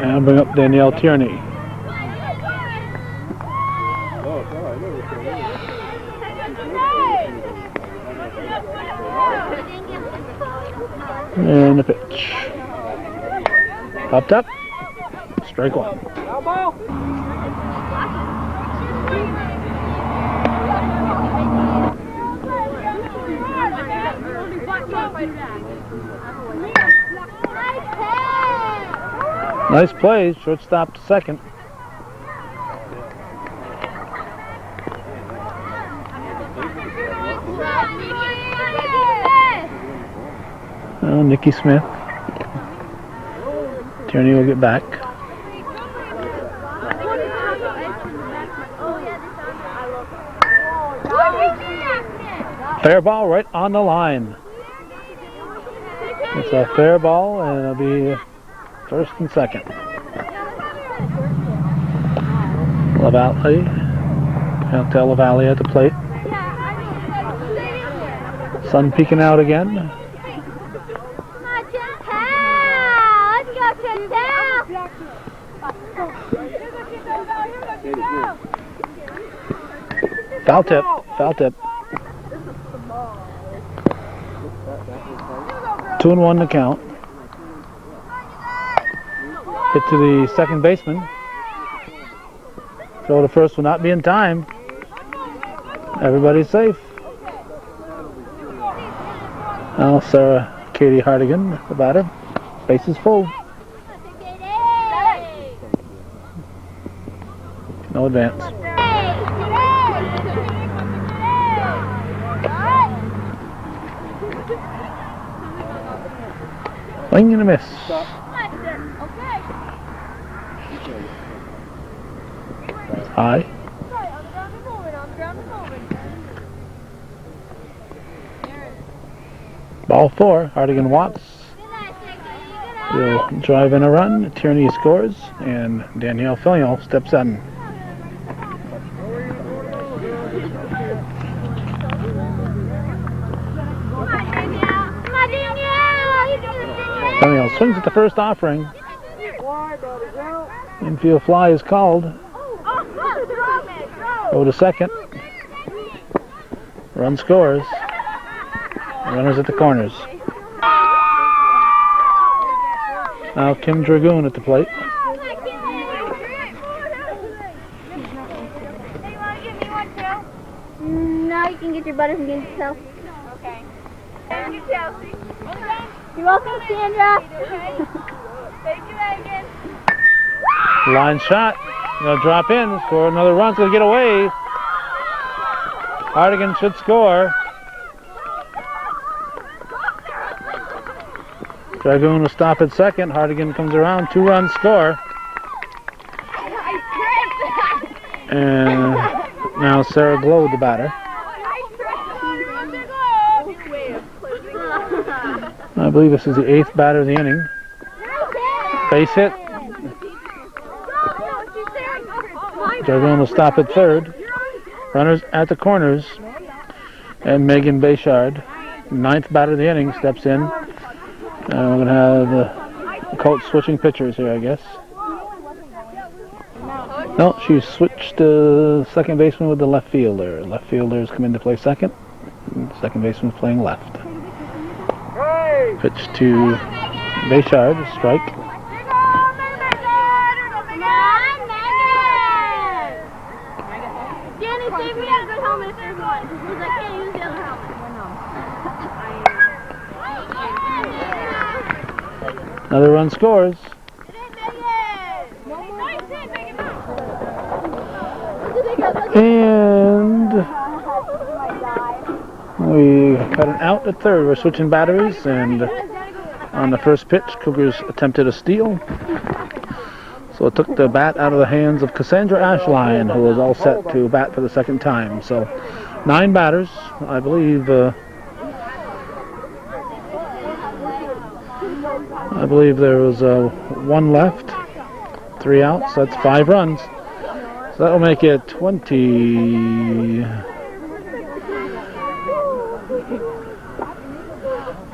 And bring up Danielle Tierney. And the pitch. Popped up. Strike one. Nice play. Shortstop to second. Nikki Smith. Tierney will get back. Fair ball right on the line. It's a fair ball, and it'll be first and second. LaValle, Chantel LaValle at the plate. Sun peeking out again. Foul tip, foul tip. 2-1 to count. Hit to the second baseman. Throw to first will not be in time. Everybody's safe. Now Sarah Katie Hardigan, the batter. Base is full. No advance. Swing and a miss. High. Ball four. Hardigan walks. He'll drive in a run. Tierney scores, and Danielle Filion steps in. Filion swings at the first offering. Infield fly is called. Go to second. Run scores. Runners at the corners. Now Kim Dragoon at the plate. No, you can get your butter from getting yourself. Okay. Thank you, Chelsea. You're welcome, Sandra. Thank you, Megan. Line shot. Gonna drop in. Score another run. It's gonna get away. Hardigan should score. Dragoon will stop at second. Hardigan comes around. 2-run score. And now Sarah Glow, the batter. I believe this is the 8th batter of the inning. Base hit. Dragoon will stop at third. Runners at the corners. And Megan Bayshard, 9th batter of the inning, steps in. We're going to have the coach switching pitchers here, I guess. No, she switched second baseman with the left fielder. Left fielders come in to play second. Second baseman's playing left. Pitch to Bayshard, strike. Come on, Megan! Danny, see if we have a good helmet if there's one. Because I can't use the other helmet. Another run scores. And we got an out at third. We're switching batteries, and on the first pitch, Cougars attempted a steal. So it took the bat out of the hands of Cassandra Ashline, who was all set to bat for the second time. So 9 batters, I believe there was 1 left, 3 outs. That's 5 runs. So that'll make it 20.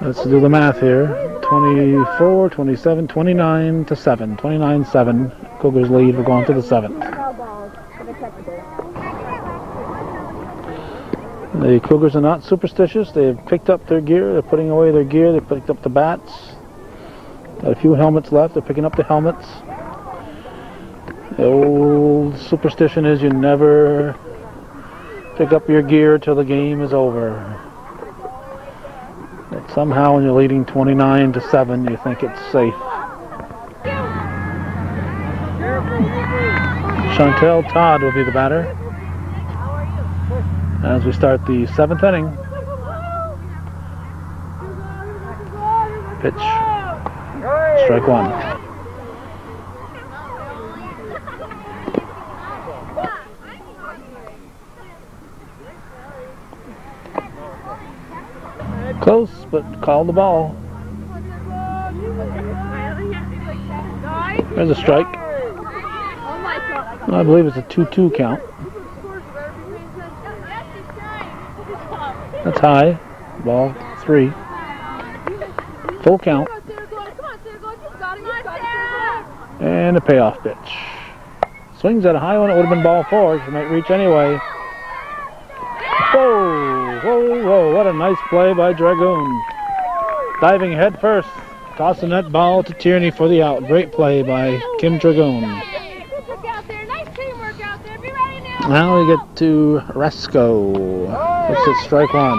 Let's do the math here. 24, 27, 29 to 7. 29-7. Cougars lead. We're going to the 7th. The Cougars are not superstitious. They've picked up their gear. They're putting away their gear. They picked up the bats. Got a few helmets left. They're picking up the helmets. The old superstition is you never pick up your gear till the game is over. But somehow when you're leading 29-7, you think it's safe. Chantel Todd will be the batter as we start the 7th inning. Pitch. Strike 1. Close, but called the ball. There's a strike. I believe it's a 2-2 count. That's high. Ball 3. Full count. And a payoff pitch. Swings at a high one. It would have been ball 4. She might reach anyway. Whoa, whoa, whoa. What a nice play by Dragoon. Diving head first. Tossing that ball to Tierney for the out. Great play by Kim Dragoon. Now we get to Resco. It's at strike 1.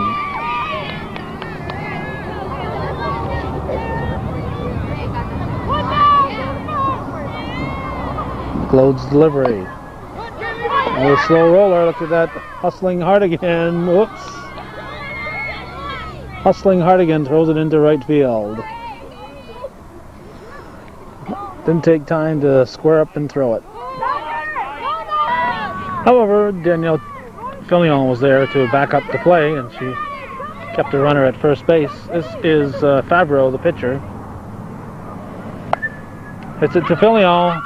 Glode's delivery. A slow roller. Look at that. Hustling Hardigan. Whoops. Hustling Hardigan throws it into right field. Didn't take time to square up and throw it. However, Danielle Fillion was there to back up the play, and she kept the runner at first base. This is Favreau, the pitcher. Hits it to Fillion.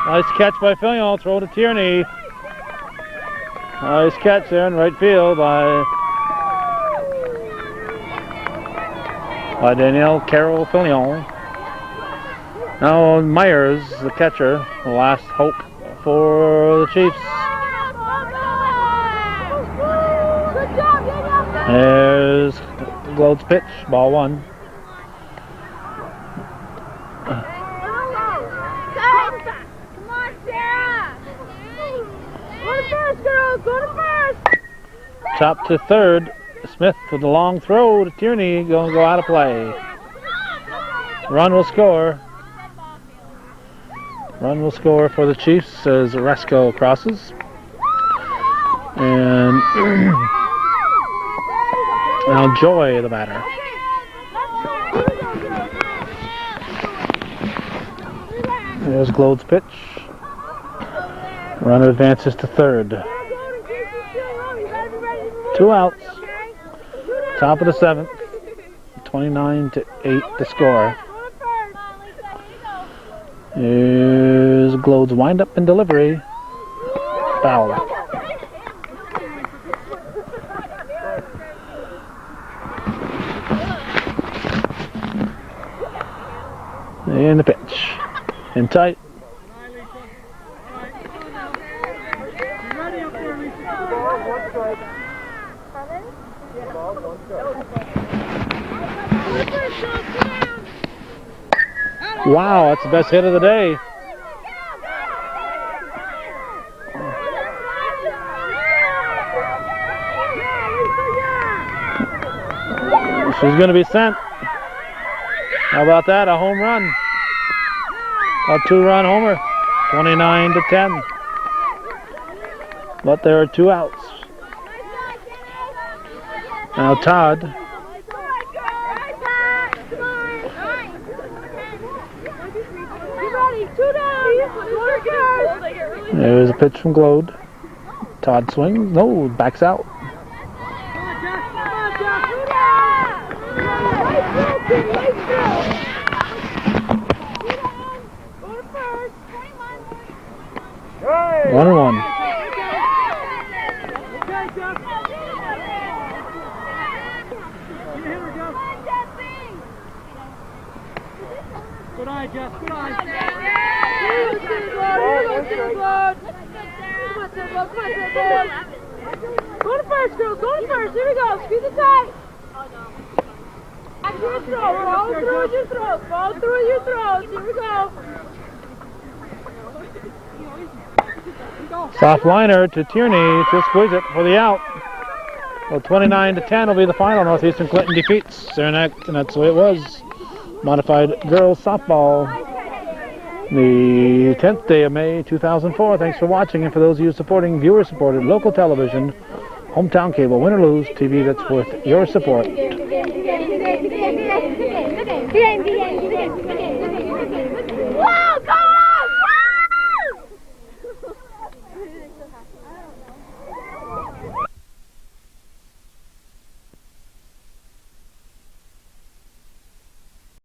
Nice catch by Fillion. Throw to Tierney. Nice catch there in right field by Danielle Carroll Fillion. Now Myers, the catcher, the last hope for the Chiefs. There's Glode's pitch, ball 1. Chop to third. Smith with the long throw to Tierney. Going to go out of play. Run will score. Run will score for the Chiefs as Resco crosses. And now Joy, the batter. There's Glode's pitch. Runner advances to third. 2 outs. Top of the 7th. 29-8 to score. Here's Glode's windup and delivery. Foul. And the pitch. In tight. Wow, that's the best hit of the day. She's going to be sent. How about that? A home run. A 2-run homer. 29-10. But there are 2 outs. Now Todd. There's a pitch from Glode. Todd swings. No, backs out. Hey! 1-1. Good eye, Jeff. Good eye. Go to first, girls. Go to first. Here we go. Squeeze it tight. Back to your throw. Follow through with your throws. Follow through with your throws. Here we go. Soft liner to Tierney to squeeze it for the out. Well, 29-10 will be the final. Northeastern Clinton defeats Saranac, and that's the way it was. Modified girls softball. The 10th day of May 2004. Thanks for watching, and for those of you supporting viewer-supported local television, hometown cable, win or lose, TV that's worth your support. Game.